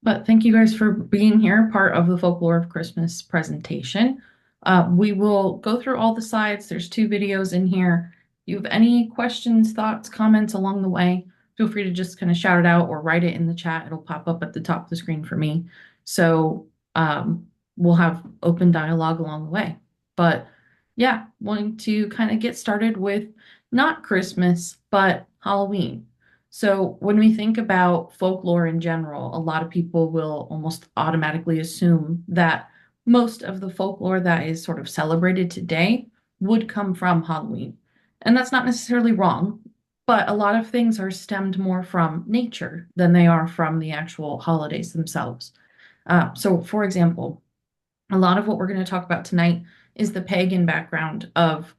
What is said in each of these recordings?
But thank you guys for being here, part of the Folklore of Christmas presentation. We will go through all the slides. There's two videos in here. If you have any questions, thoughts, comments along the way, feel free to just kind of shout it out or write it in the chat. It'll pop up at the top of the screen for me. So we'll have open dialogue along the way. But yeah, wanting to kind of get started with not Christmas, but Halloween. So when we think about folklore in general, a lot of people will almost automatically assume that most of the folklore that is sort of celebrated today would come from Halloween. And that's not necessarily wrong, but a lot of things are stemmed more from nature than they are from the actual holidays themselves. So, for example, a lot of what we're going to talk about tonight is the pagan background of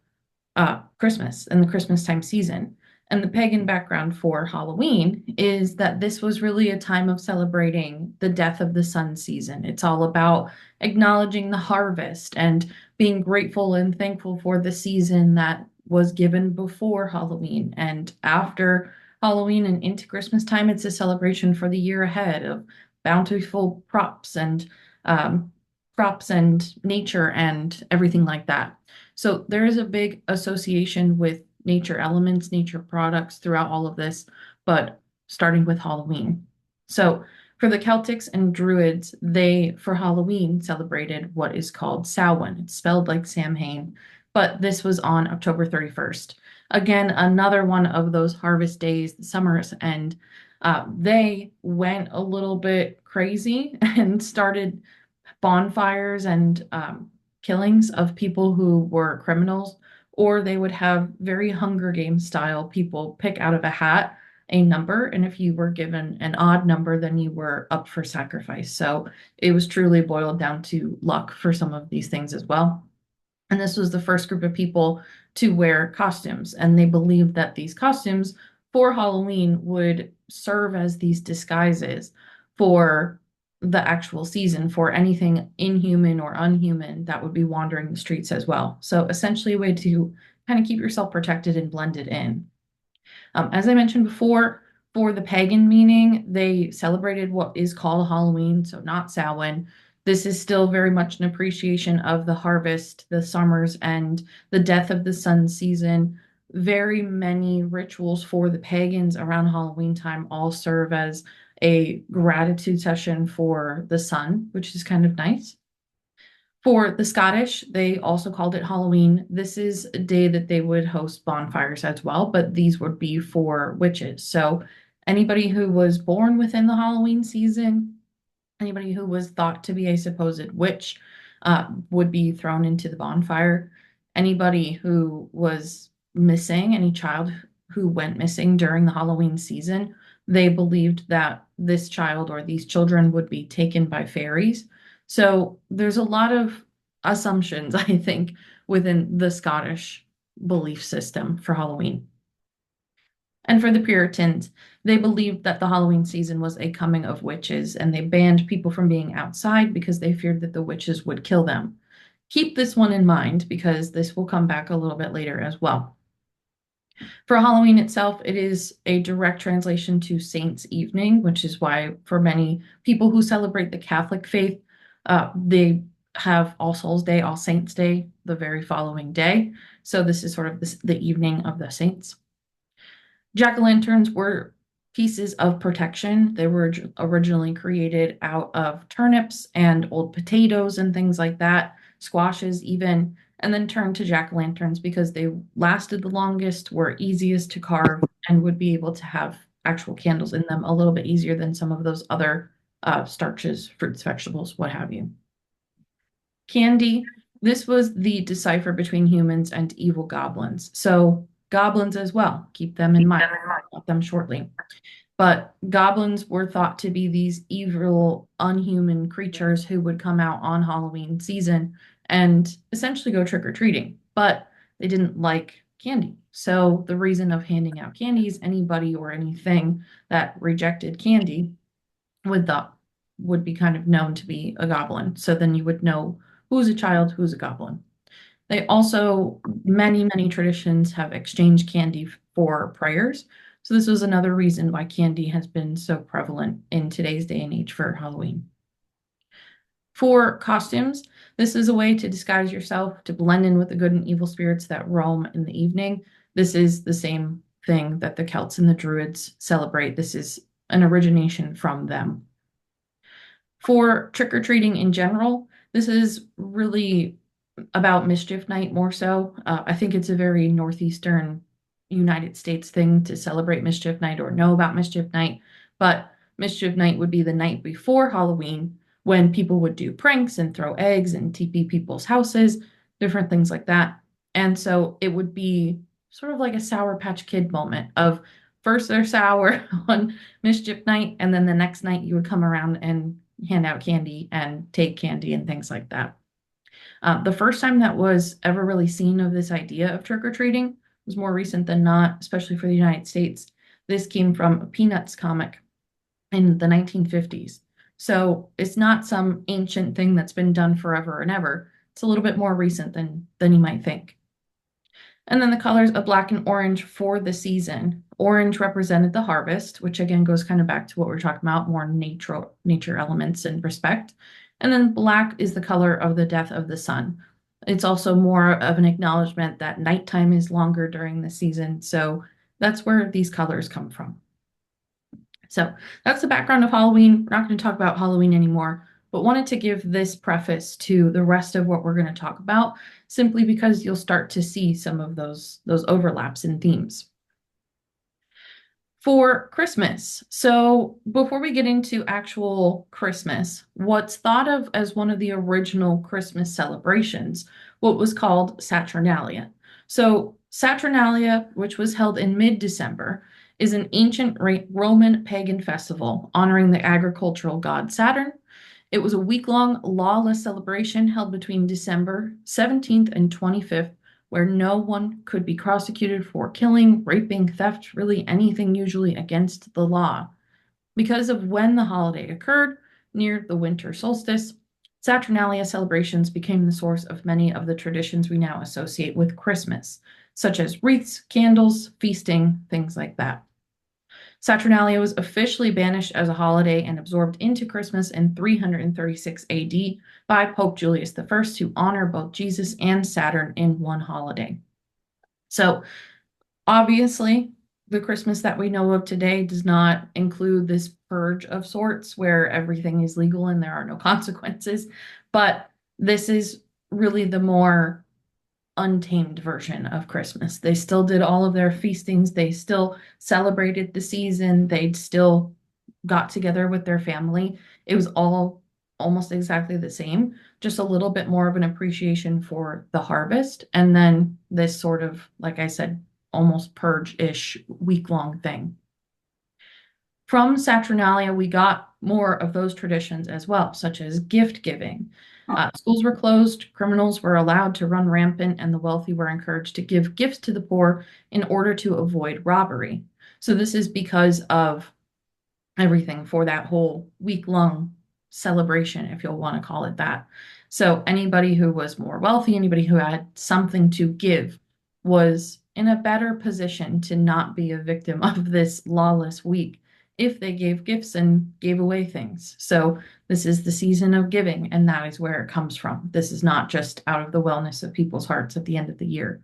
Christmas and the Christmas time season. And the pagan background for Halloween is that this was really a time of celebrating the death of the sun season. It's all about acknowledging the harvest and being grateful and thankful for the season that was given before Halloween. And after Halloween and into Christmas time, it's a celebration for the year ahead of bountiful um, crops and nature and everything like that. So there is a big association with nature elements, nature products throughout all of this, but starting with Halloween. So for the Celtics and Druids, they, for Halloween, celebrated what is called Samhain. It's spelled like Samhain, but this was on October 31st. Again, another one of those harvest days, the summer's end. They went a little bit crazy and started bonfires and killings of people who were criminals, or they would have very Hunger Games style people pick out of a hat a number, and if you were given an odd number, then you were up for sacrifice. So it was truly boiled down to luck for some of these things as well. And this was the first group of people to wear costumes, and they believed that these costumes for Halloween would serve as these disguises for the actual season for anything inhuman or unhuman that would be wandering the streets as well. So essentially a way to kind of keep yourself protected and blended in. As I mentioned before, for the pagan meaning, they celebrated what is called Halloween, so not Samhain. This is still very much an appreciation of the harvest, the summer's end, the death of the sun season. Very many rituals for the pagans around Halloween time all serve as a gratitude session for the sun, which is kind of nice. For the Scottish, they also called it Halloween. This is a day that they would host bonfires as well, but these would be for witches. So anybody who was born within the Halloween season, anybody who was thought to be a supposed witch, would be thrown into the bonfire. Anybody who was missing, any child who went missing during the Halloween season, they believed that this child or these children would be taken by fairies. So there's a lot of assumptions, I think, within the Scottish belief system for Halloween. And for the Puritans, they believed that the Halloween season was a coming of witches, and they banned people from being outside because they feared that the witches would kill them. Keep this one in mind because this will come back a little bit later as well. For Halloween itself, it is a direct translation to Saints' Evening, which is why for many people who celebrate the Catholic faith, they have All Souls Day, All Saints Day the very following day. So this is sort of the evening of the saints. Jack-o'-lanterns were pieces of protection. They were originally created out of turnips and old potatoes and things like that, squashes even, and then turned to jack-o'-lanterns because they lasted the longest, were easiest to carve, and would be able to have actual candles in them a little bit easier than some of those other starches, fruits, vegetables, what have you. Candy, this was the decipher between humans and evil goblins. So goblins as well, keep them in mind. About them shortly. But goblins were thought to be these evil, unhuman creatures who would come out on Halloween season and essentially go trick-or-treating. But they didn't like candy. So the reason of handing out candy is anybody or anything that rejected candy would be kind of known to be a goblin. So then you would know who's a child, who's a goblin. They also, many traditions have exchanged candy for prayers. So this was another reason why candy has been so prevalent in today's day and age for Halloween. For costumes, this is a way to disguise yourself, to blend in with the good and evil spirits that roam in the evening. This is the same thing that the Celts and the Druids celebrate. This is an origination from them. For trick-or-treating in general, this is really about Mischief Night more so. I think it's a very northeastern United States thing to celebrate Mischief Night or know about Mischief Night, but Mischief Night would be the night before Halloween when people would do pranks and throw eggs and TP people's houses, different things like that. And so it would be sort of like a Sour Patch Kid moment of first they're sour on Mischief Night, and then the next night you would come around and hand out candy and take candy and things like that. The first time that was ever really seen of this idea of trick-or-treating was more recent than not, especially for the United States. This came from a Peanuts comic in the 1950s. So it's not some ancient thing that's been done forever and ever. It's a little bit more recent than you might think. And then the colors of black and orange for the season. Orange represented the harvest, which again goes kind of back to what we're talking about, more nature elements and respect. And then black is the color of the death of the sun. It's also more of an acknowledgement that nighttime is longer during the season. So that's where these colors come from. So that's the background of Halloween. We're not going to talk about Halloween anymore, but wanted to give this preface to the rest of what we're going to talk about, simply because you'll start to see some of those overlaps in themes. For Christmas, so before we get into actual Christmas, what's thought of as one of the original Christmas celebrations, what was called Saturnalia. So Saturnalia, which was held in mid-December, is an ancient Roman pagan festival honoring the agricultural god Saturn. It was a week-long lawless celebration held between December 17th and 25th, where no one could be prosecuted for killing, raping, theft, really anything usually against the law. Because of when the holiday occurred, near the winter solstice, Saturnalia celebrations became the source of many of the traditions we now associate with Christmas, such as wreaths, candles, feasting, things like that. Saturnalia was officially banished as a holiday and absorbed into Christmas in 336 AD by Pope Julius I to honor both Jesus and Saturn in one holiday. So obviously, the Christmas that we know of today does not include this purge of sorts where everything is legal and there are no consequences, but this is really the more untamed version of Christmas. They still did all of their feastings. They still celebrated the season. They still got together with their family. It was all almost exactly the same, just a little bit more of an appreciation for the harvest. And then this sort of, like I said, almost purge-ish week-long thing. From Saturnalia, we got more of those traditions as well, such as gift giving. Schools were closed, criminals were allowed to run rampant, and the wealthy were encouraged to give gifts to the poor in order to avoid robbery. So this is because of everything for that whole week-long celebration, if you'll want to call it that. So anybody who was more wealthy, anybody who had something to give, was in a better position to not be a victim of this lawless week if they gave gifts and gave away things. So this is the season of giving, and that is where it comes from. This is not just out of the wellness of people's hearts at the end of the year.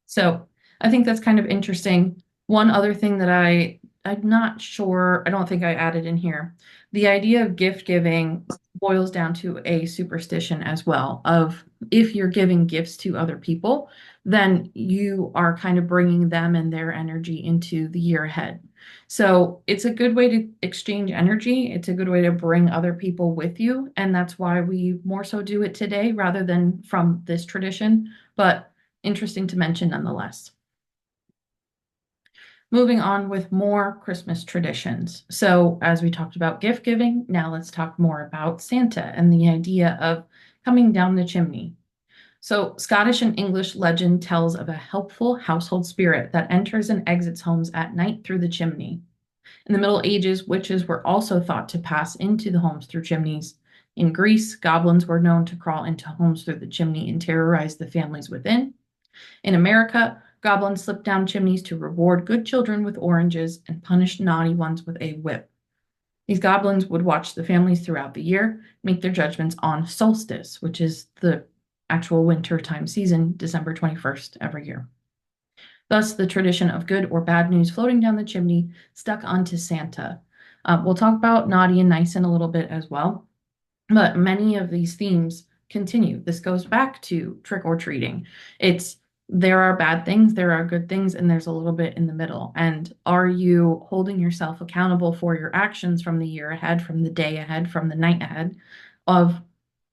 So I think that's kind of interesting. One other thing that I'm not sure, I don't think I added in here. The idea of gift giving boils down to a superstition as well of if you're giving gifts to other people, then you are kind of bringing them and their energy into the year ahead. So it's a good way to exchange energy. It's a good way to bring other people with you. And that's why we more so do it today rather than from this tradition, but interesting to mention nonetheless. Moving on with more Christmas traditions. So as we talked about gift giving, now let's talk more about Santa and the idea of coming down the chimney. So Scottish and English legend tells of a helpful household spirit that enters and exits homes at night through the chimney. In the Middle Ages, witches were also thought to pass into the homes through chimneys. In Greece, goblins were known to crawl into homes through the chimney and terrorize the families within. In America, Goblins slipped down chimneys to reward good children with oranges and punish naughty ones with a whip. These goblins would watch the families throughout the year, make their judgments on solstice, which is the actual winter time season, December 21st every year. Thus, the tradition of good or bad news floating down the chimney stuck onto Santa. We'll talk about naughty and nice in a little bit as well, but many of these themes continue. This goes back to trick or treating. It's there are bad things, there are good things, and there's a little bit in the middle. And are you holding yourself accountable for your actions from the year ahead, from the day ahead, from the night ahead of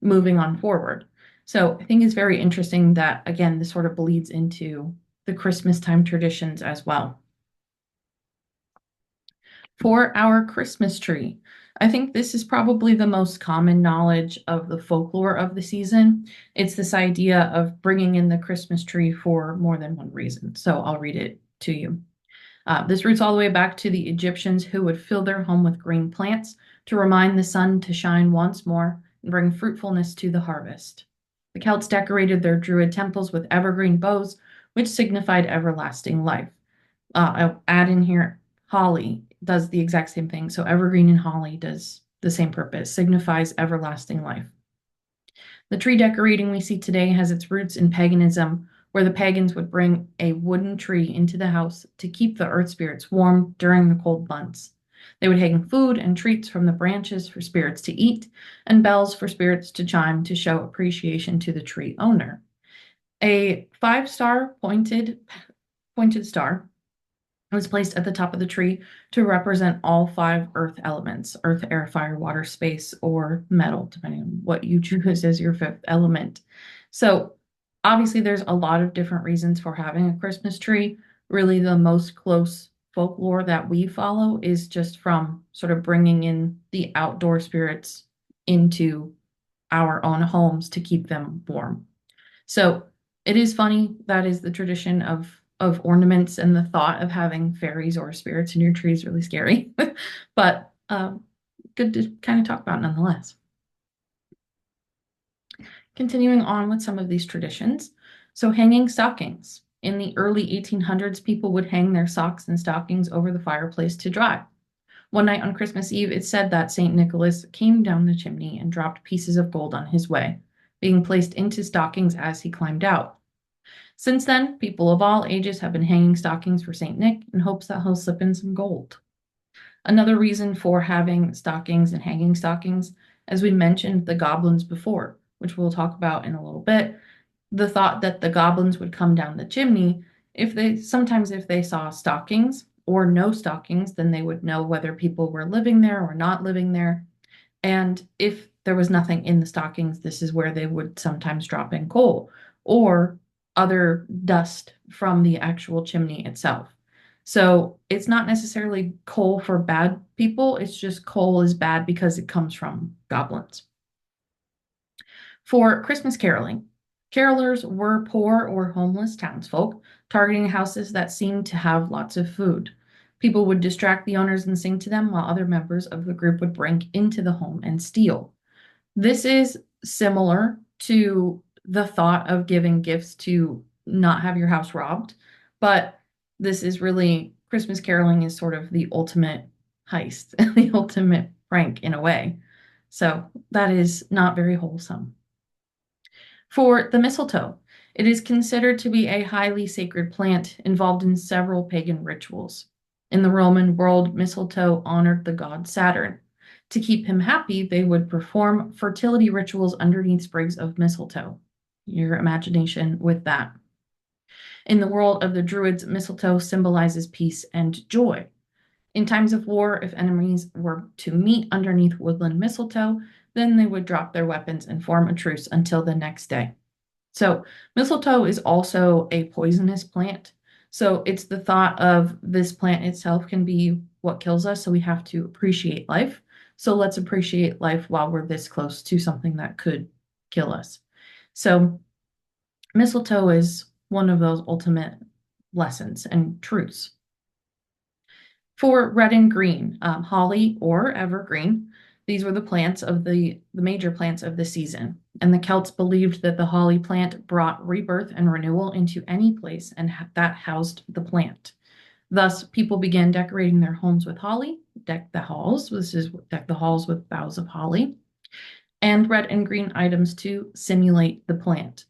moving on forward? So I think it's very interesting that, again, this sort of bleeds into the Christmas time traditions as well. For our Christmas tree, I think this is probably the most common knowledge of the folklore of the season. It's this idea of bringing in the Christmas tree for more than one reason. So I'll read it to you. This roots all the way back to the Egyptians who would fill their home with green plants to remind the sun to shine once more and bring fruitfulness to the harvest. The Celts decorated their Druid temples with evergreen boughs, which signified everlasting life. I'll add in here holly does the exact same thing. So evergreen and holly does the same purpose, signifies everlasting life. The tree decorating we see today has its roots in paganism, where the pagans would bring a wooden tree into the house to keep the earth spirits warm during the cold months. They would hang food and treats from the branches for spirits to eat, and bells for spirits to chime to show appreciation to the tree owner. A 5-star pointed star was placed at the top of the tree to represent all 5 earth elements: earth, air, fire, water, space, or metal, depending on what you choose as your 5th element. So obviously there's a lot of different reasons for having a Christmas tree. Really, the most close folklore that we follow is just from sort of bringing in the outdoor spirits into our own homes to keep them warm. So it is funny, that is the tradition of ornaments, and the thought of having fairies or spirits in your tree is really scary, but good to kind of talk about nonetheless. Continuing on with some of these traditions. So hanging stockings. In the early 1800s, people would hang their socks and stockings over the fireplace to dry. One night on Christmas Eve, it's said that St. Nicholas came down the chimney and dropped pieces of gold on his way, being placed into stockings as he climbed out. Since then, people of all ages have been hanging stockings for St. Nick in hopes that he'll slip in some gold. Another reason for having stockings and hanging stockings, as we mentioned the goblins before, which we'll talk about in a little bit, the thought that the goblins would come down the chimney, if they saw stockings or no stockings, then they would know whether people were living there or not living there. And if there was nothing in the stockings, this is where they would sometimes drop in coal or other dust from the actual chimney itself. So it's not necessarily coal for bad people, it's just coal is bad because it comes from goblins. For Christmas caroling, carolers were poor or homeless townsfolk targeting houses that seemed to have lots of food. People would distract the owners and sing to them, while other members of the group would break into the home and steal. This is similar to the thought of giving gifts to not have your house robbed, but this is really, Christmas caroling is sort of the ultimate heist, the ultimate prank in a way. So that is not very wholesome. For the mistletoe, it is considered to be a highly sacred plant involved in several pagan rituals. In the Roman world, mistletoe honored the god Saturn. To keep him happy, they would perform fertility rituals underneath sprigs of mistletoe. Your imagination with that. In the world of the Druids, mistletoe symbolizes peace and joy. In times of war, if enemies were to meet underneath woodland mistletoe, then they would drop their weapons and form a truce until the next day. So mistletoe is also a poisonous plant. So it's the thought of this plant itself can be what kills us, so we have to appreciate life. So let's appreciate life while we're this close to something that could kill us. So mistletoe is one of those ultimate lessons and truths. For red and green, holly or evergreen, these were the plants of the major plants of the season. and the Celts believed that the holly plant brought rebirth and renewal into any place, and that housed the plant. Thus, people began decorating their homes with holly, deck the halls. This is deck the halls with boughs of holly, and red and green items to simulate the plant.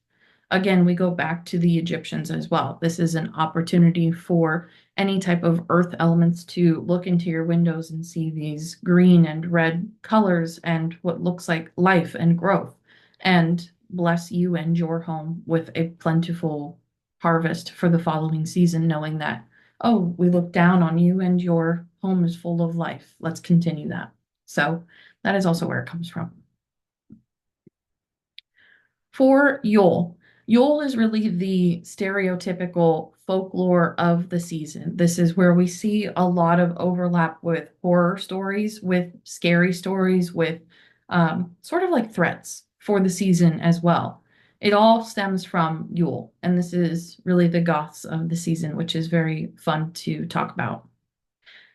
Again, we go back to the Egyptians as well. This is an opportunity for any type of earth elements to look into your windows and see these green and red colors and what looks like life and growth, and bless you and your home with a plentiful harvest for the following season, knowing that, oh, we look down on you and your home is full of life. Let's continue that. So that is also where it comes from. For Yule, Yule is really the stereotypical folklore of the season. This is where we see a lot of overlap with horror stories, with scary stories, with sort of like threats for the season as well. It all stems from Yule, and this is really the goths of the season, which is very fun to talk about.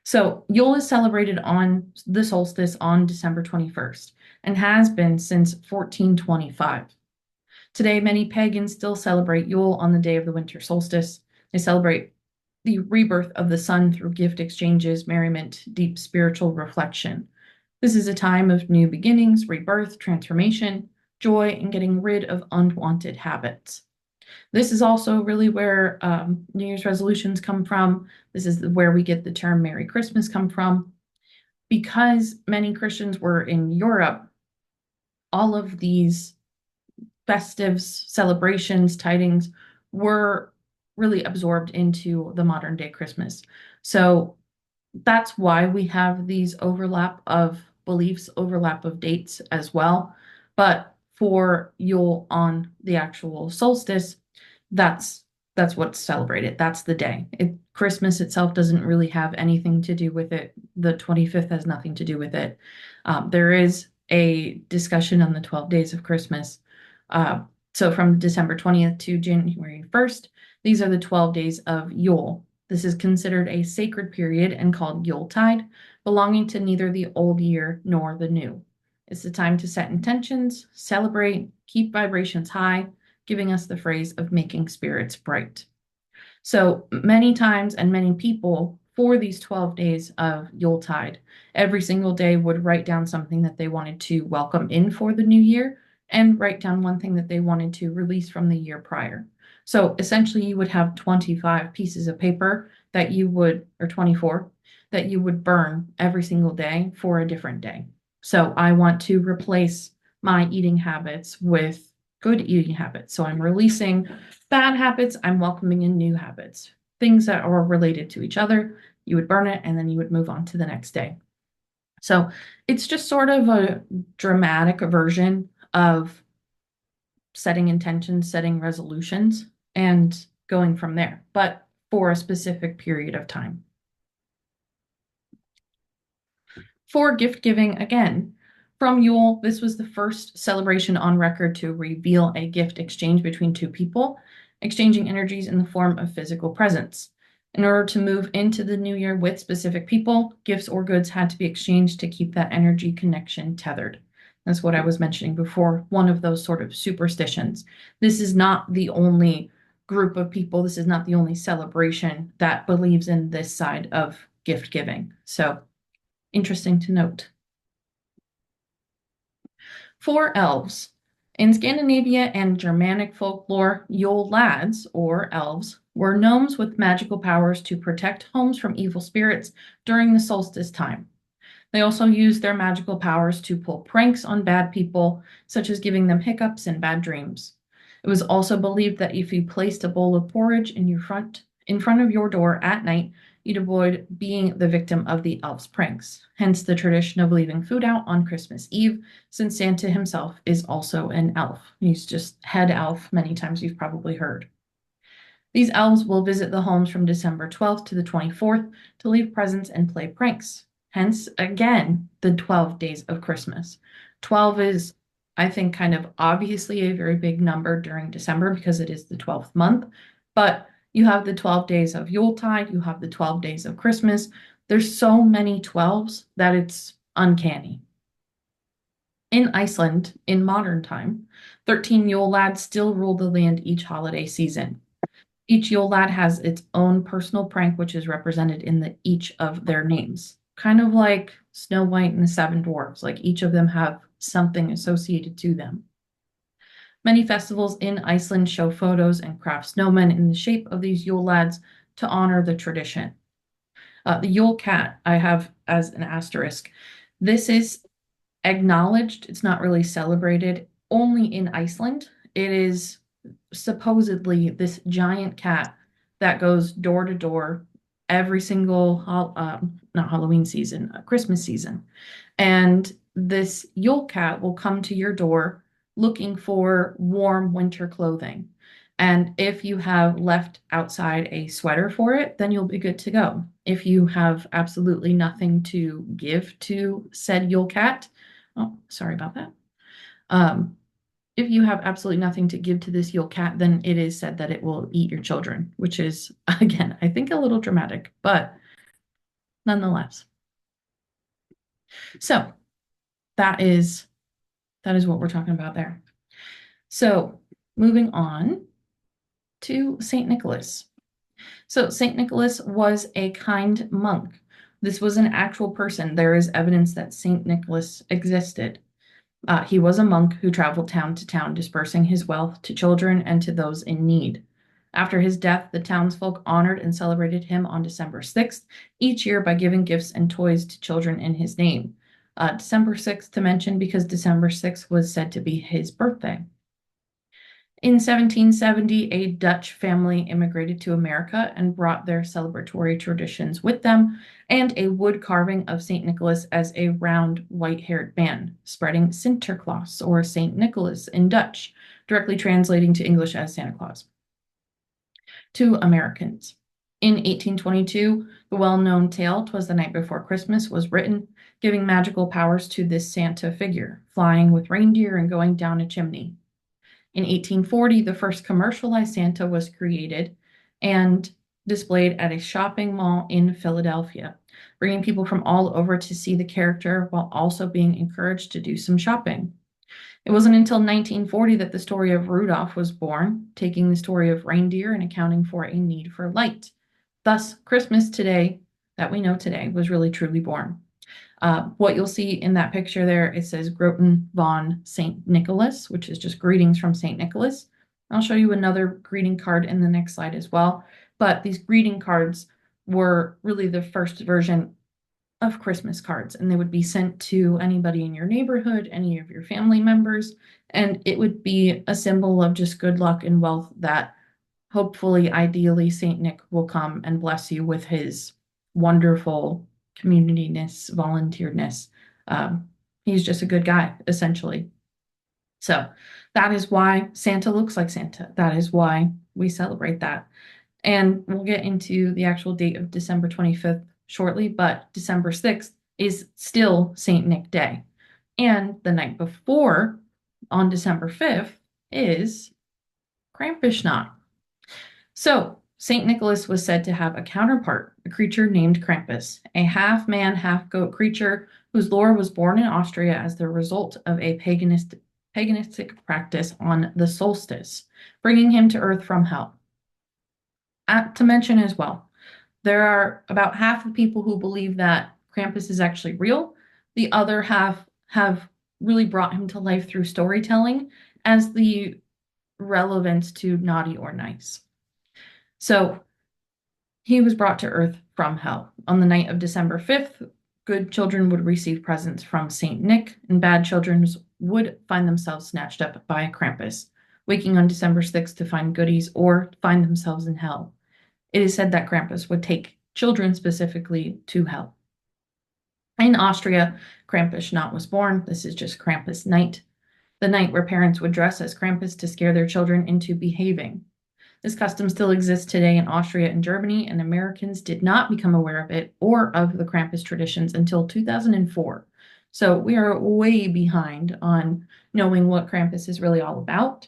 So Yule is celebrated on the solstice on December 21st and has been since 1425. Today, many pagans still celebrate Yule on the day of the winter solstice. They celebrate the rebirth of the sun through gift exchanges, merriment, deep spiritual reflection. This is a time of new beginnings, rebirth, transformation, joy, and getting rid of unwanted habits. This is also really where New Year's resolutions come from. This is where we get the term Merry Christmas come from. Because many Christians were in Europe, all of these festives, celebrations, tidings were really absorbed into the modern day Christmas. So that's why we have these overlap of beliefs, overlap of dates as well. But for Yule on the actual solstice, that's that's what's celebrated. That's the day. Christmas itself doesn't really have anything to do with it. The 25th has nothing to do with it. There is a discussion on the 12 days of Christmas. So from December 20th to January 1st, these are the 12 days of Yule. This is considered a sacred period and called Yuletide, belonging to neither the old year nor the new. It's the time to set intentions, celebrate, keep vibrations high, giving us the phrase of making spirits bright. So many times and many people for these 12 days of Yuletide, every single day would write down something that they wanted to welcome in for the new year and write down one thing that they wanted to release from the year prior. So essentially, you would have 25 pieces of paper that you would, or 24, that you would burn every single day for a different day. So I want to replace my eating habits with good eating habits. So I'm releasing bad habits, I'm welcoming in new habits, things that are related to each other. You would burn it and then you would move on to the next day. So it's just sort of a dramatic version of setting intentions, setting resolutions, and going from there, but for a specific period of time. For gift giving, again, from Yule, this was the first celebration on record to reveal a gift exchange between two people, exchanging energies in the form of physical presents. In order to move into the new year with specific people, gifts or goods had to be exchanged to keep that energy connection tethered. That's what I was mentioning before, one of those sort of superstitions. This is not the only group of people, this is not the only celebration that believes in this side of gift giving. So interesting to note. For elves. In Scandinavia and Germanic folklore, Yule lads, or elves, were gnomes with magical powers to protect homes from evil spirits during the solstice time. They also used their magical powers to pull pranks on bad people, such as giving them hiccups and bad dreams. It was also believed that if you placed a bowl of porridge in front of your door at night, you'd avoid being the victim of the elves' pranks. Hence the tradition of leaving food out on Christmas Eve, since Santa himself is also an elf. He's just head elf, many times you've probably heard. These elves will visit the homes from December 12th to the 24th to leave presents and play pranks. Hence, again, the 12 days of Christmas. 12 is, I think, kind of obviously a very big number during December because it is the 12th month, but you have the 12 days of Yuletide, you have the 12 days of Christmas. There's so many 12s that it's uncanny. In Iceland, in modern time, 13 Yule lads still rule the land each holiday season. Each Yule lad has its own personal prank, which is represented in each of their names. Kind of like Snow White and the Seven Dwarfs, like each of them have something associated to them. Many festivals in Iceland show photos and craft snowmen in the shape of these Yule lads to honor the tradition. The Yule cat I have as an asterisk. This is acknowledged, it's not really celebrated, only in Iceland. It is supposedly this giant cat that goes door to door every single not Halloween season, Christmas season. And this Yule cat will come to your door looking for warm winter clothing. And if you have left outside a sweater for it, then you'll be good to go. If you have absolutely nothing to give to said Yule cat, oh, sorry about that. Um, if you have absolutely nothing to give to this Yule cat, then it is said that it will eat your children, which is, again, I think a little dramatic, but nonetheless. So that is what we're talking about there. So moving on to St. Nicholas. So St. Nicholas was a kind monk. This was an actual person. There is evidence that St. Nicholas existed. He was a monk who traveled town to town, dispersing his wealth to children and to those in need. After his death, the townsfolk honored and celebrated him on December 6th each year by giving gifts and toys to children in his name. December 6th to mention because December 6th was said to be his birthday. In 1770, a Dutch family immigrated to America and brought their celebratory traditions with them, and a wood carving of St. Nicholas as a round, white-haired man, spreading Sinterklaas or St. Nicholas in Dutch, directly translating to English as Santa Claus, to Americans. In 1822, the well-known tale "'Twas the Night Before Christmas" was written, giving magical powers to this Santa figure, flying with reindeer and going down a chimney. In 1840, the first commercialized Santa was created and displayed at a shopping mall in Philadelphia, bringing people from all over to see the character while also being encouraged to do some shopping. It wasn't until 1940 that the story of Rudolph was born, taking the story of reindeer and accounting for a need for light. Thus, Christmas today, that we know today, was really truly born. What you'll see in that picture there, it says Groton von St. Nicholas, which is just greetings from St. Nicholas. I'll show you another greeting card in the next slide as well. But these greeting cards were really the first version of Christmas cards, and they would be sent to anybody in your neighborhood, any of your family members, and it would be a symbol of just good luck and wealth that hopefully, ideally, St. Nick will come and bless you with his wonderful communityness, volunteerness. He's just a good guy, essentially. So that is why Santa looks like Santa. That is why we celebrate that. And we'll get into the actual date of December 25th shortly, but December 6th is still St. Nick Day. And the night before, on December 5th, is Krampusnacht. So, St. Nicholas was said to have a counterpart, a creature named Krampus, a half-man, half-goat creature whose lore was born in Austria as the result of a paganistic practice on the solstice, bringing him to Earth from hell. To mention as well, there are about half the people who believe that Krampus is actually real. The other half have really brought him to life through storytelling as the relevance to naughty or nice. So he was brought to Earth from hell. On the night of December 5th, good children would receive presents from St. Nick, and bad children would find themselves snatched up by Krampus, waking on December 6th to find goodies or find themselves in hell. It is said that Krampus would take children specifically to hell. In Austria, Krampusnacht was born. This is just Krampus night, the night where parents would dress as Krampus to scare their children into behaving. This custom still exists today in Austria and Germany, and Americans did not become aware of it or of the Krampus traditions until 2004. So we are way behind on knowing what Krampus is really all about.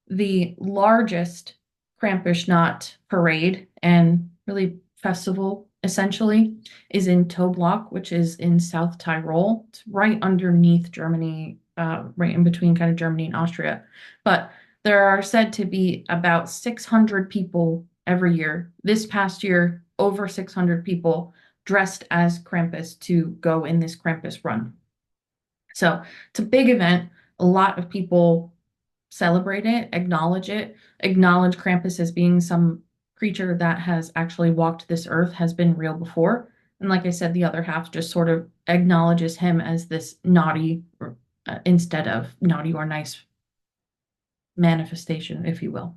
The largest Krampusnacht parade and really festival essentially, is in Toblach, which is in South Tyrol. It's right underneath Germany, right in between kind of Germany and Austria. But there are said to be about 600 people every year. This past year, over 600 people dressed as Krampus to go in this Krampus run. So it's a big event. A lot of people celebrate it, acknowledge Krampus as being some creature that has actually walked this earth, has been real before. And like I said, the other half just sort of acknowledges him as this naughty, instead of naughty or nice manifestation, if you will.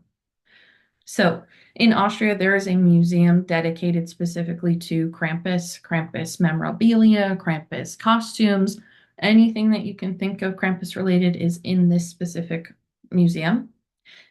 So in Austria, there is a museum dedicated specifically to Krampus, Krampus memorabilia, Krampus costumes. Anything that you can think of Krampus related is in this specific museum.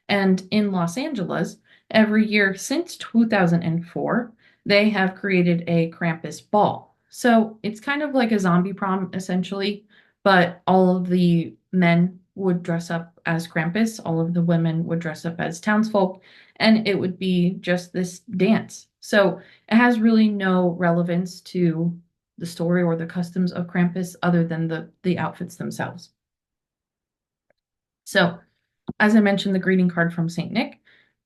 And in Los Angeles, every year since 2004, they have created a Krampus ball. So it's kind of like a zombie prom, essentially, but all of the men would dress up as Krampus, all of the women would dress up as townsfolk, and it would be just this dance. So it has really no relevance to the story or the customs of Krampus other than the outfits themselves. So as I mentioned, the greeting card from St. Nick.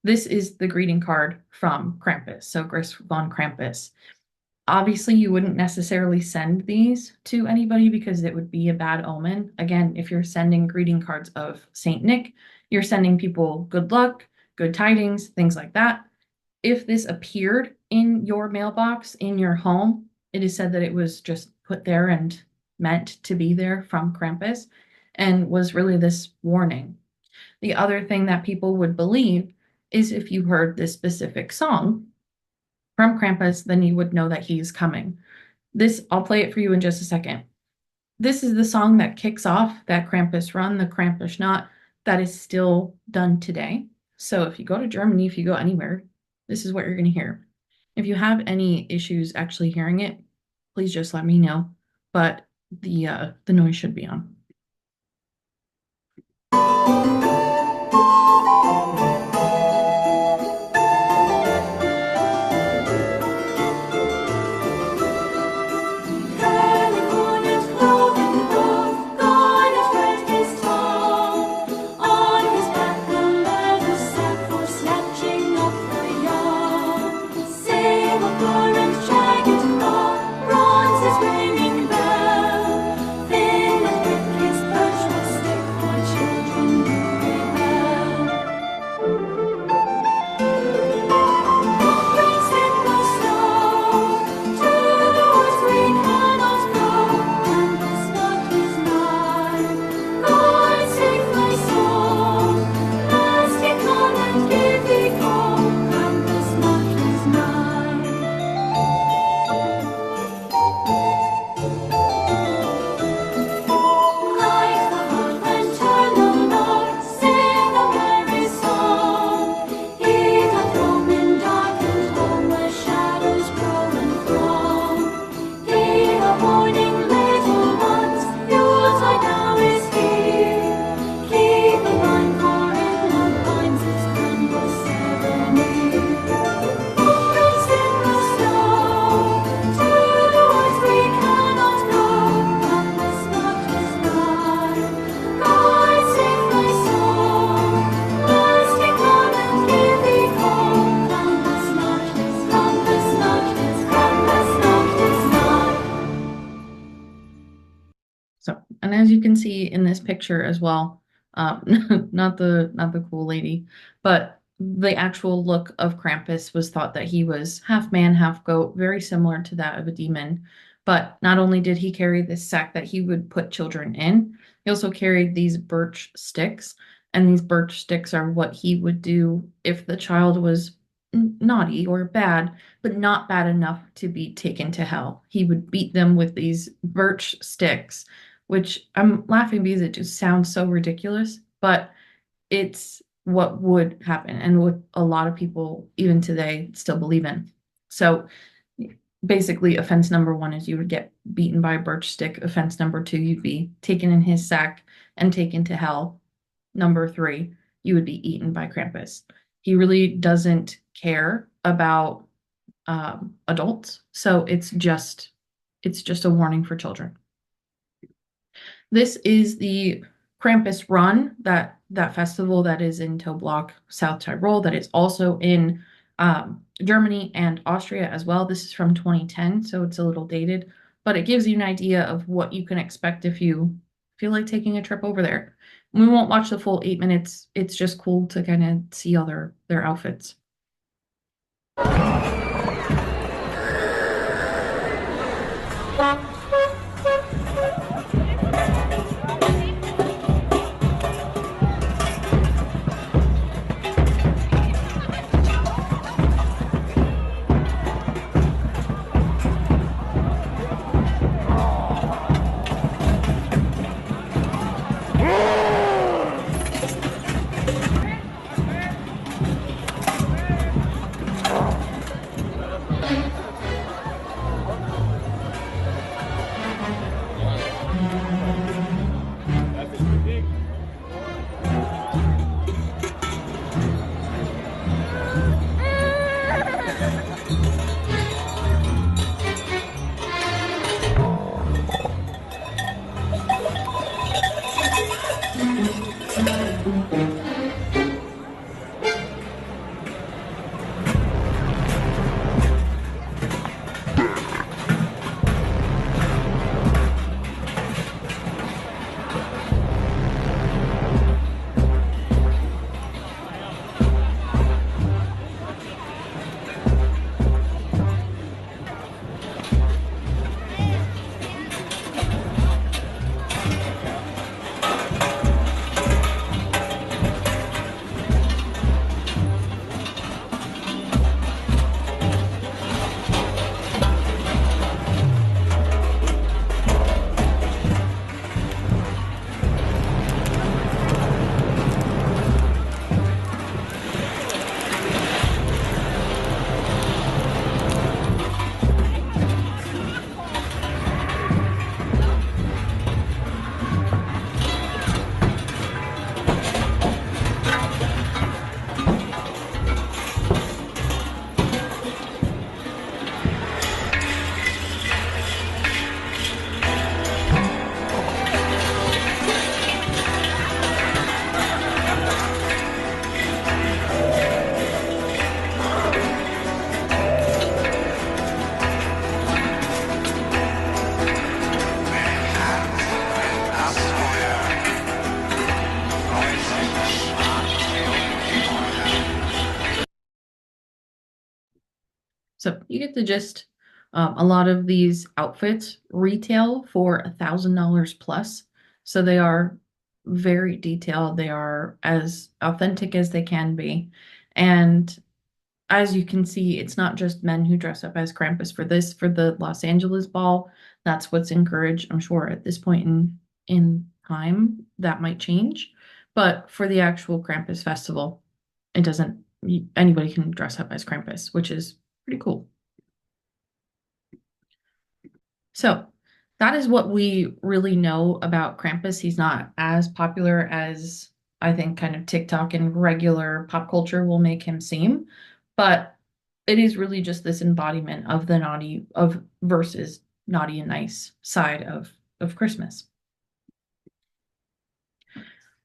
This is the greeting card from Krampus, so Gris von Krampus. Obviously, you wouldn't necessarily send these to anybody because it would be a bad omen. Again, if you're sending greeting cards of St. Nick, you're sending people good luck, good tidings, things like that. If this appeared in your mailbox, in your home, it is said that it was just put there and meant to be there from Krampus and was really this warning. The other thing that people would believe is if you heard this specific song from Krampus, then you would know that he's coming. This, I'll play it for you in just a second. This is the song that kicks off that Krampus run, the Krampus knot, that is still done today. So if you go to Germany, if you go anywhere, this is what you're going to hear. If you have any issues actually hearing it, please just let me know. But the noise should be on. And as you can see in this picture as well, not the cool lady, but the actual look of Krampus was thought that he was half man, half goat, very similar to that of a demon. But not only did he carry this sack that he would put children in, he also carried these birch sticks. And these birch sticks are what he would do if the child was naughty or bad, but not bad enough to be taken to hell. He would beat them with these birch sticks, which I'm laughing because it just sounds so ridiculous, but it's what would happen and what a lot of people even today still believe in. So basically, offense number one is you would get beaten by a birch stick. Offense number two, you'd be taken in his sack and taken to hell. Number three, you would be eaten by Krampus. He really doesn't care about adults. So it's just a warning for children. This is the Krampus Run, that festival that is in Toblach, South Tyrol, that is also in Germany and Austria as well. This is from 2010, so it's a little dated, but it gives you an idea of what you can expect if you feel like taking a trip over there. We won't watch the full 8 minutes. It's just cool to kind of see all their outfits. So you get the gist. A lot of these outfits retail for $1,000 plus. So they are very detailed. They are as authentic as they can be. And as you can see, it's not just men who dress up as Krampus for this, for the Los Angeles ball. That's what's encouraged. I'm sure at this point in time that might change. But for the actual Krampus festival, it doesn't, anybody can dress up as Krampus, which is pretty cool. So that is what we really know about Krampus. He's not as popular as I think kind of TikTok and regular pop culture will make him seem, but it is really just this embodiment of the naughty of versus naughty and nice side of Christmas.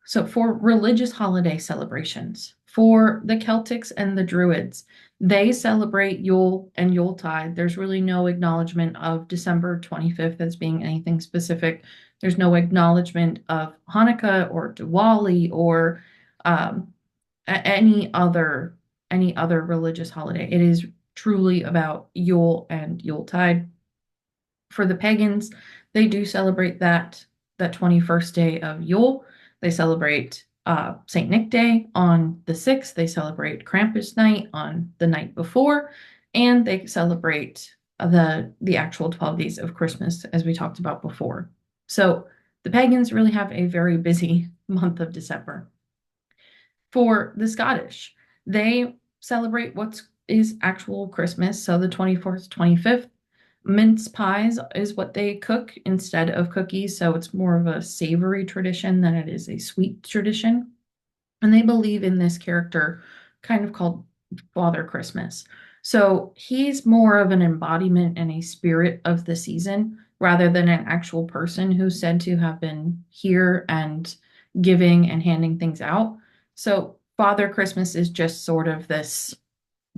So for religious holiday celebrations, for the Celtics and the Druids, they celebrate Yule and Yuletide. There's really no acknowledgement of December 25th as being anything specific. There's no acknowledgement of Hanukkah or Diwali or um, any other religious holiday. It is truly about Yule and Yuletide. For the pagans, they do celebrate that 21st day of Yule. They celebrate Saint Nick Day on the 6th. They celebrate Krampus night on the night before, and they celebrate the actual 12 days of Christmas as we talked about before. So the pagans really have a very busy month of December. For the Scottish, they celebrate what is actual Christmas, so the 24th, 25th. Mince pies is what they cook instead of cookies, so it's more of a savory tradition than it is a sweet tradition. And they believe in this character kind of called Father Christmas. So he's more of an embodiment and a spirit of the season rather than an actual person who's said to have been here and giving and handing things out. So Father Christmas is just sort of this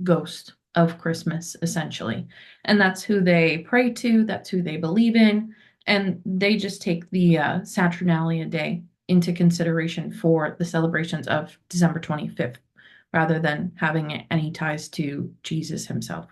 ghost of Christmas, essentially. And that's who they pray to, that's who they believe in, and they just take the Saturnalia day into consideration for the celebrations of December 25th, rather than having any ties to Jesus himself.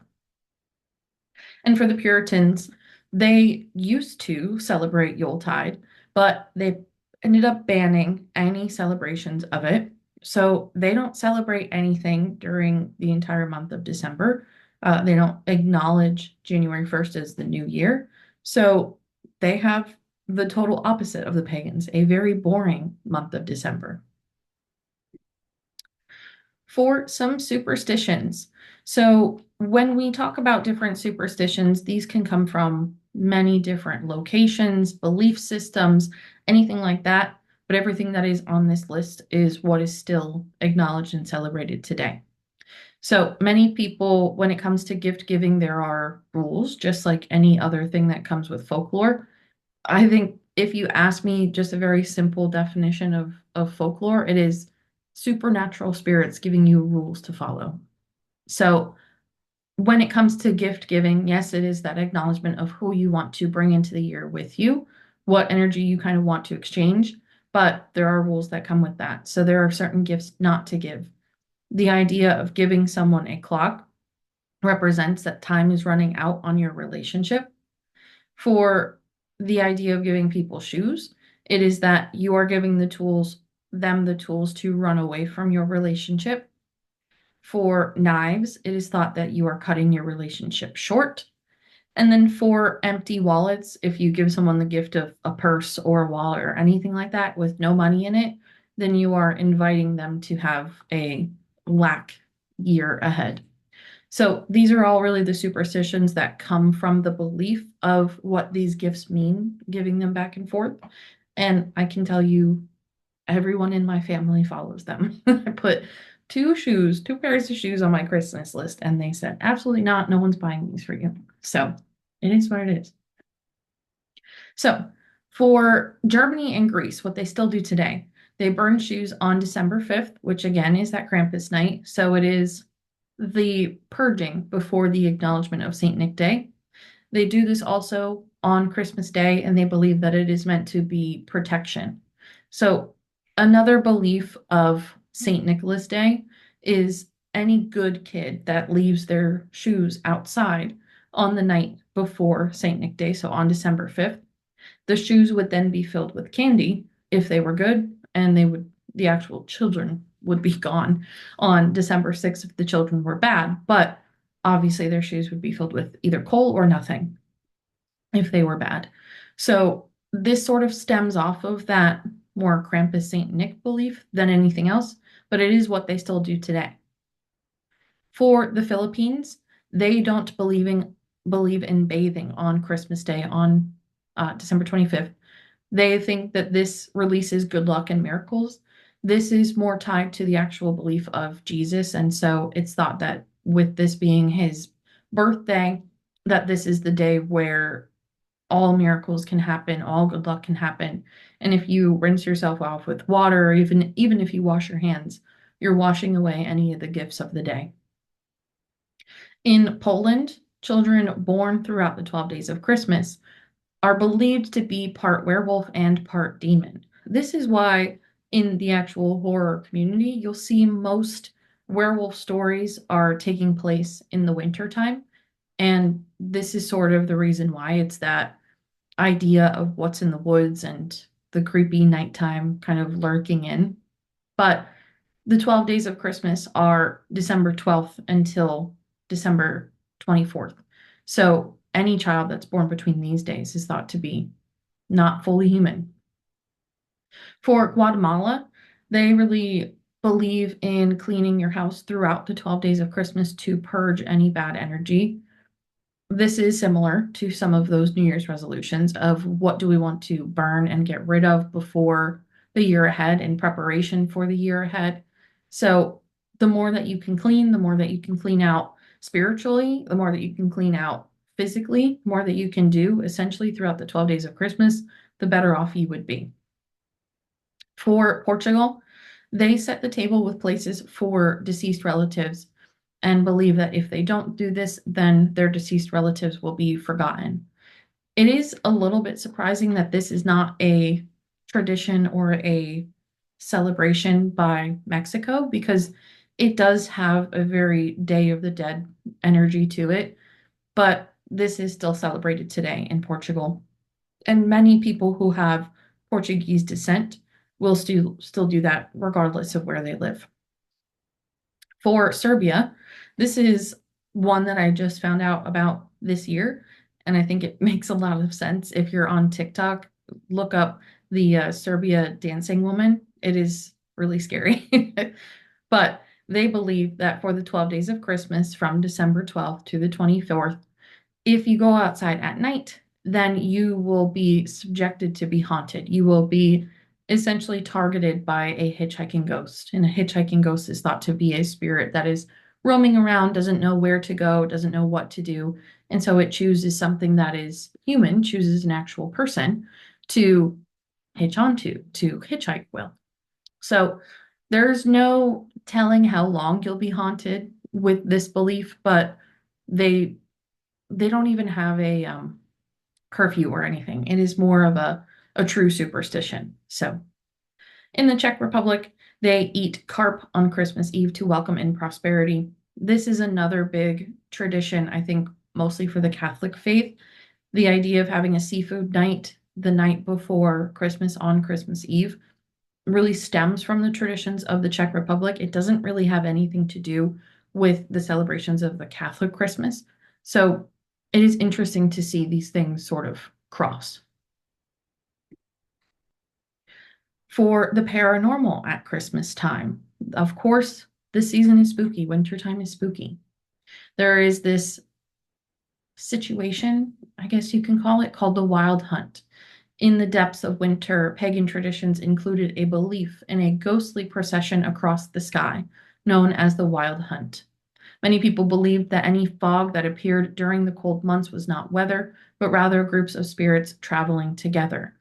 And for the Puritans, they used to celebrate Yuletide, but they ended up banning any celebrations of it. So they don't celebrate anything during the entire month of December. They don't acknowledge January 1st as the new year. So they have the total opposite of the pagans, a very boring month of December. For some superstitions. So, when we talk about different superstitions, these can come from many different locations, belief systems, anything like that. But everything that is on this list is what is still acknowledged and celebrated today. So, many people, when it comes to gift giving, there are rules, just like any other thing that comes with folklore. I think if you ask me just a very simple definition of folklore, it is supernatural spirits giving you rules to follow. So when it comes to gift giving, yes, it is that acknowledgement of who you want to bring into the year with you, what energy you kind of want to exchange, but there are rules that come with that. So there are certain gifts not to give. The idea of giving someone a clock represents that time is running out on your relationship. For the idea of giving people shoes, it is that you are giving them the tools to run away from your relationship. For knives, it is thought that you are cutting your relationship short. And then for empty wallets, if you give someone the gift of a purse or a wallet or anything like that with no money in it, then you are inviting them to have a lack year ahead. So these are all really the superstitions that come from the belief of what these gifts mean, giving them back and forth. And I can tell you, everyone in my family follows them. I put two pairs of shoes on my Christmas list, and they said, absolutely not. No one's buying these for you. So it is what it is. So for Germany and Greece, what they still do today, they burn shoes on December 5th, which again is that Krampus night. So it is the purging before the acknowledgement of St. Nick Day. They do this also on Christmas Day, and they believe that it is meant to be protection. So, another belief of St. Nicholas Day is any good kid that leaves their shoes outside on the night before St. Nick Day, so on December 5th, the shoes would then be filled with candy if they were good, and the actual children would be gone on December 6th if the children were bad. But obviously, their shoes would be filled with either coal or nothing if they were bad. So this sort of stems off of that more Krampus Saint Nick belief than anything else, but it is what they still do today. For the Philippines, they don't believe in bathing on Christmas Day on December 25th. They think that this releases good luck and miracles. This is more tied to the actual belief of Jesus, and so it's thought that with this being his birthday, that this is the day where all miracles can happen, all good luck can happen. And if you rinse yourself off with water, or even if you wash your hands, you're washing away any of the gifts of the day. In Poland, children born throughout the 12 days of Christmas are believed to be part werewolf and part demon. This is why in the actual horror community, you'll see most werewolf stories are taking place in the wintertime. And this is sort of the reason why it's that idea of what's in the woods and the creepy nighttime kind of lurking in. But the 12 days of Christmas are December 12th until December 24th. So any child that's born between these days is thought to be not fully human. For Guatemala, they really believe in cleaning your house throughout the 12 days of Christmas to purge any bad energy. This is similar to some of those New Year's resolutions of what do we want to burn and get rid of before the year ahead in preparation for the year ahead. So the more that you can clean, the more that you can clean out. spiritually, the more that you can clean out physically, the more that you can do essentially throughout the 12 days of Christmas, the better off you would be. For Portugal, they set the table with places for deceased relatives and believe that if they don't do this, then their deceased relatives will be forgotten. It is a little bit surprising that this is not a tradition or a celebration by Mexico because it does have a very Day of the Dead energy to it, but this is still celebrated today in Portugal. And many people who have Portuguese descent will still do that regardless of where they live. For Serbia, this is one that I just found out about this year, and I think it makes a lot of sense. If you're on TikTok, look up the Serbia dancing woman. It is really scary. But they believe that for the 12 days of Christmas from December 12th to the 24th, if you go outside at night, then you will be subjected to be haunted. You will be essentially targeted by a hitchhiking ghost. And a hitchhiking ghost is thought to be a spirit that is roaming around, doesn't know where to go, doesn't know what to do. And so it chooses something that is human, chooses an actual person to hitch onto, to hitchhike with. So there's no telling how long you'll be haunted with this belief, but they they don't even have a curfew or anything. It is more of a true superstition. So in the Czech Republic, they eat carp on Christmas Eve to welcome in prosperity. This is another big tradition, I think, mostly for the Catholic faith. The idea of having a seafood night the night before Christmas on Christmas Eve really stems from the traditions of the Czech Republic. It doesn't really have anything to do with the celebrations of the Catholic Christmas. So it is interesting to see these things sort of cross. For the paranormal at Christmas time, of course, the season is spooky. Wintertime is spooky. There is this situation, I guess you can call it, called the Wild Hunt. In the depths of winter, pagan traditions included a belief in a ghostly procession across the sky, known as the Wild Hunt. Many people believed that any fog that appeared during the cold months was not weather, but rather groups of spirits traveling together.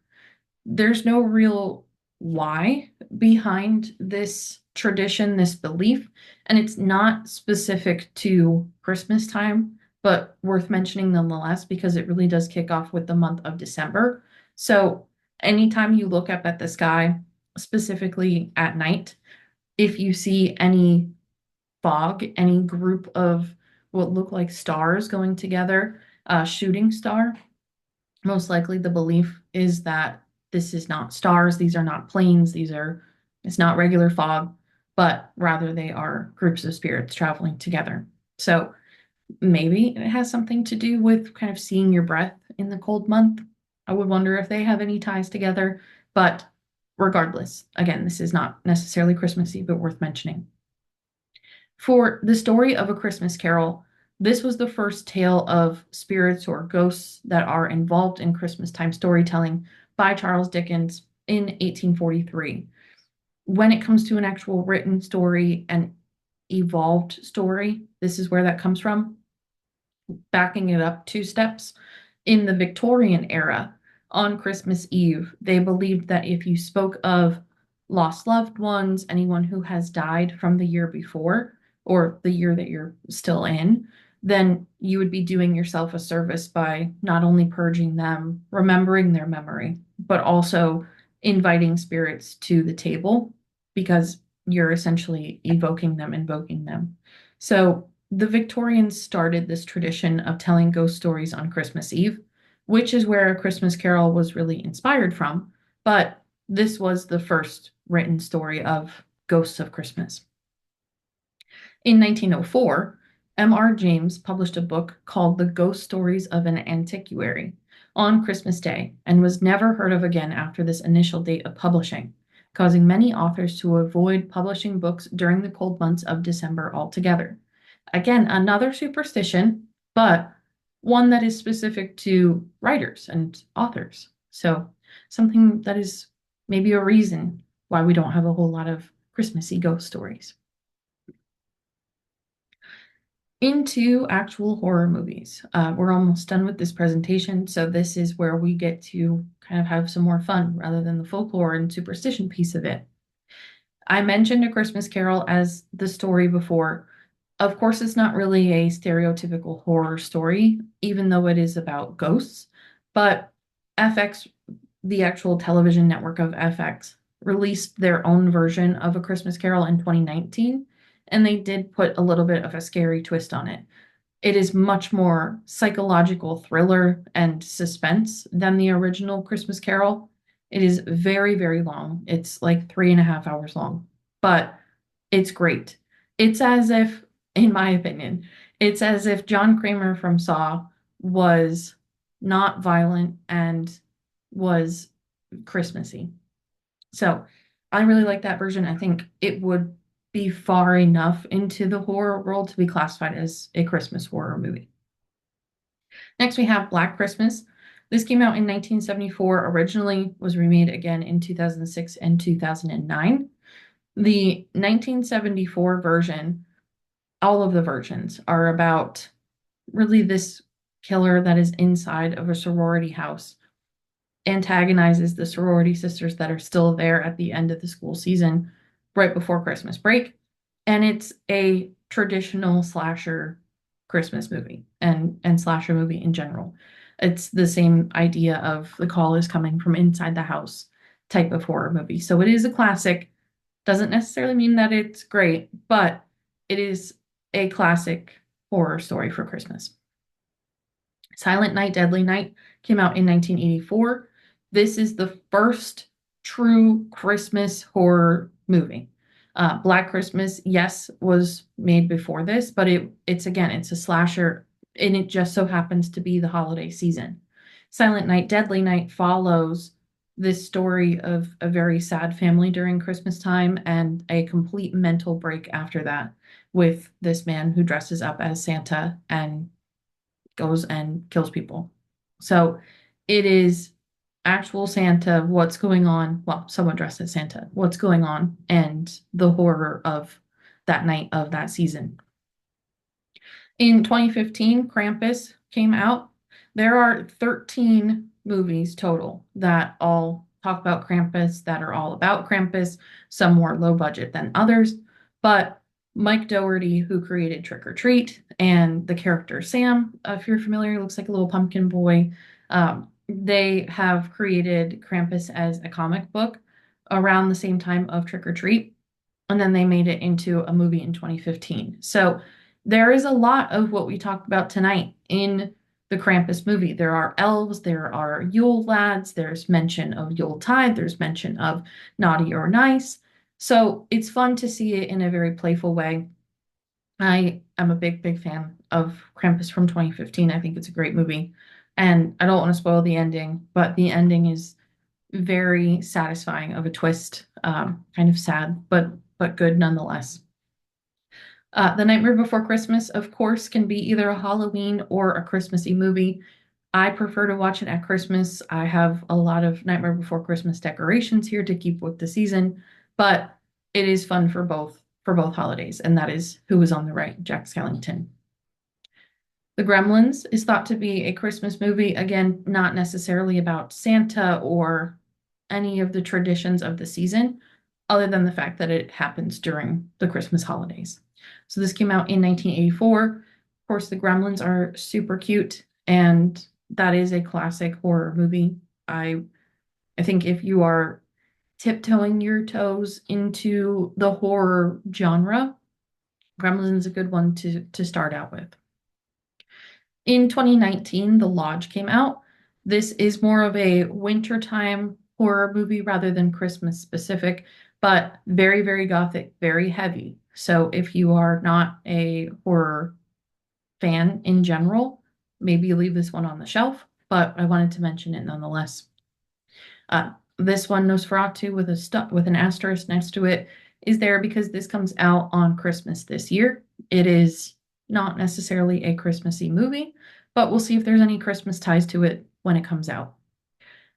There's no real why behind this tradition, this belief, and it's not specific to Christmas time, but worth mentioning nonetheless because it really does kick off with the month of December. So anytime you look up at the sky, specifically at night, if you see any fog, any group of what look like stars going together, shooting star, most likely the belief is that this is not stars, these are not planes, it's not regular fog, but rather they are groups of spirits traveling together. So maybe it has something to do with kind of seeing your breath in the cold month. I would wonder if they have any ties together, but regardless, again, this is not necessarily Christmassy, but worth mentioning. For the story of A Christmas Carol, this was the first tale of spirits or ghosts that are involved in Christmas time storytelling by Charles Dickens in 1843. When it comes to an actual written story, an evolved story, this is where that comes from. Backing it up two steps, in the Victorian era, on Christmas Eve, they believed that if you spoke of lost loved ones, anyone who has died from the year before or the year that you're still in, then you would be doing yourself a service by not only purging them, remembering their memory, but also inviting spirits to the table because you're essentially evoking them, invoking them. So the Victorians started this tradition of telling ghost stories on Christmas Eve, which is where A Christmas Carol was really inspired from, but this was the first written story of ghosts of Christmas. In 1904, M.R. James published a book called The Ghost Stories of an Antiquary on Christmas Day and was never heard of again after this initial date of publishing, causing many authors to avoid publishing books during the cold months of December altogether. Again, another superstition, but one that is specific to writers and authors. So something that is maybe a reason why we don't have a whole lot of Christmassy ghost stories. into actual horror movies. We're almost done with this presentation, so this is where we get to kind of have some more fun rather than the folklore and superstition piece of it. I mentioned A Christmas Carol as the story before. Of course, it's not really a stereotypical horror story, even though it is about ghosts, but FX, the actual television network of FX, released their own version of A Christmas Carol in 2019, and they did put a little bit of a scary twist on it. It is much more psychological thriller and suspense than the original Christmas Carol. It is very, very long. It's like 3.5 hours long, but it's great. It's as if, in my opinion, it's as if John Kramer from Saw was not violent and was Christmassy. So I really like that version. I think it would be far enough into the horror world to be classified as a Christmas horror movie. Next, we have Black Christmas. This came out in 1974, originally was remade again in 2006 and 2009. The 1974 version, all of the versions are about really this killer that is inside of a sorority house, antagonizes the sorority sisters that are still there at the end of the school season, right before Christmas break. And it's a traditional slasher Christmas movie and slasher movie in general. It's the same idea of the call is coming from inside the house type of horror movie. So it is a classic. Doesn't necessarily mean that it's great, but it is a classic horror story for Christmas. Silent Night, Deadly Night came out in 1984. This is the first true Christmas horror movie. Black Christmas, yes, was made before this, but it's again, it's a slasher, and it just so happens to be the holiday season. Silent Night, Deadly Night follows this story of a very sad family during Christmas time and a complete mental break after that with this man who dresses up as Santa and goes and kills people. So it is actual Santa, what's going on, well, someone dressed as Santa, what's going on, and the horror of that night of that season. In 2015, Krampus came out. There are 13 movies total that all talk about Krampus, that are all about Krampus, some more low budget than others. But Mike Dougherty, who created Trick or Treat, and the character Sam, if you're familiar, looks like a little pumpkin boy. They have created Krampus as a comic book around the same time of Trick or Treat, and then they made it into a movie in 2015. So there is a lot of what we talked about tonight in the Krampus movie. There are elves, there are Yule lads, there's mention of Yuletide, there's mention of naughty or nice. So it's fun to see it in a very playful way. I am a big, big fan of Krampus from 2015. I think it's a great movie. And I don't want to spoil the ending, but the ending is very satisfying of a twist, kind of sad, but good nonetheless. The Nightmare Before Christmas, of course, can be either a Halloween or a Christmassy movie. I prefer to watch it at Christmas. I have a lot of Nightmare Before Christmas decorations here to keep with the season, but it is fun for both holidays, and that is Who is on the Right, Jack Skellington. The Gremlins is thought to be a Christmas movie, again, not necessarily about Santa or any of the traditions of the season, other than the fact that it happens during the Christmas holidays. So this came out in 1984. Of course, the Gremlins are super cute, and that is a classic horror movie. I think if you are tiptoeing your toes into the horror genre, Gremlins is a good one to start out with. In 2019, The Lodge came out. This is more of a wintertime horror movie rather than Christmas specific, but very, very gothic, very heavy. So if you are not a horror fan in general, maybe leave this one on the shelf, but I wanted to mention it nonetheless. This one, Nosferatu, with an asterisk next to it, is there because this comes out on Christmas this year. It is not necessarily a Christmassy movie, but we'll see if there's any Christmas ties to it when it comes out.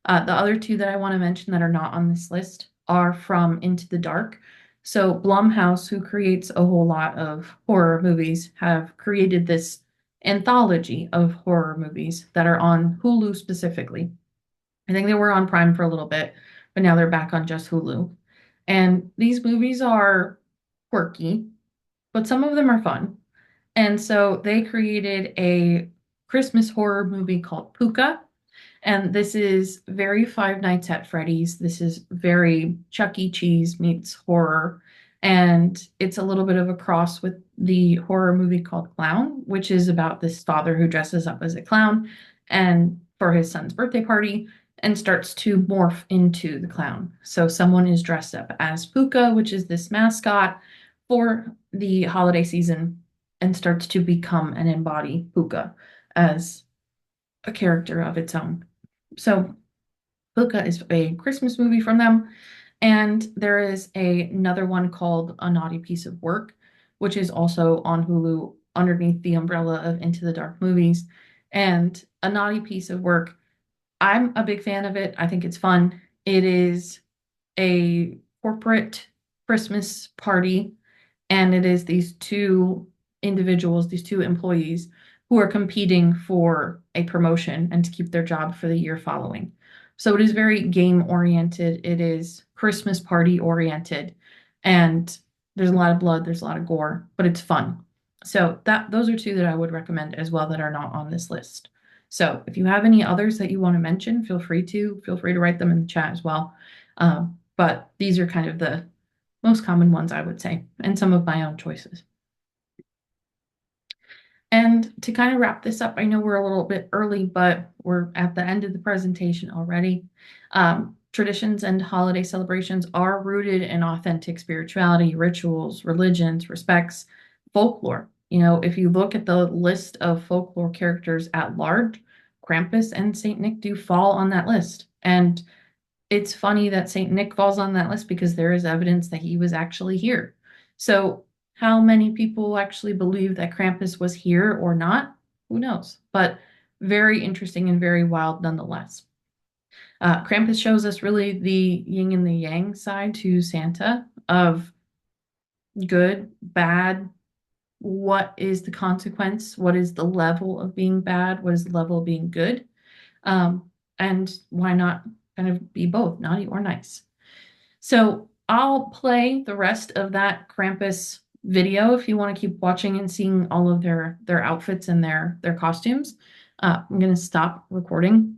The other two that I want to mention that are not on this list are from Into the Dark. So Blumhouse, who creates a whole lot of horror movies, have created this anthology of horror movies that are on Hulu specifically. I think they were on Prime for a little bit, but now they're back on just Hulu. And these movies are quirky, but some of them are fun. And so they created a Christmas horror movie called Puka. And this is very Five Nights at Freddy's. This is very Chuck E. Cheese meets horror. And it's a little bit of a cross with the horror movie called Clown, which is about this father who dresses up as a clown and for his son's birthday party and starts to morph into the clown. So someone is dressed up as Puka, which is this mascot for the holiday season, and starts to become and embody Puka as a character of its own. So Puka is a Christmas movie from them. And there is another one called A Naughty Piece of Work, which is also on Hulu underneath the umbrella of Into the Dark movies. And A Naughty Piece of Work, I'm a big fan of it. I think it's fun. It is a corporate Christmas party, and it is these two individuals, these two employees who are competing for a promotion and to keep their job for the year following. So it is very game oriented, it is Christmas party oriented, and there's a lot of blood, there's a lot of gore, but it's fun. So that those are two that I would recommend as well that are not on this list. So if you have any others that you want to mention, feel free to write them in the chat as well. But these are kind of the most common ones, I would say, and some of my own choices. And to kind of wrap this up, I know we're a little bit early, but we're at the end of the presentation already. Traditions and holiday celebrations are rooted in authentic spirituality, rituals, religions, respects, folklore. You know, if you look at the list of folklore characters at large, Krampus and Saint Nick do fall on that list. And it's funny that Saint Nick falls on that list because there is evidence that he was actually here. So, how many people actually believe that Krampus was here or not? Who knows? But very interesting and very wild nonetheless. Krampus shows us really the yin and the yang side to Santa of good, bad. What is the consequence? What is the level of being bad? What is the level of being good? And why not kind of be both, naughty or nice? So I'll play the rest of that Krampus video if you want to keep watching and seeing all of their outfits and their costumes. I'm going to stop recording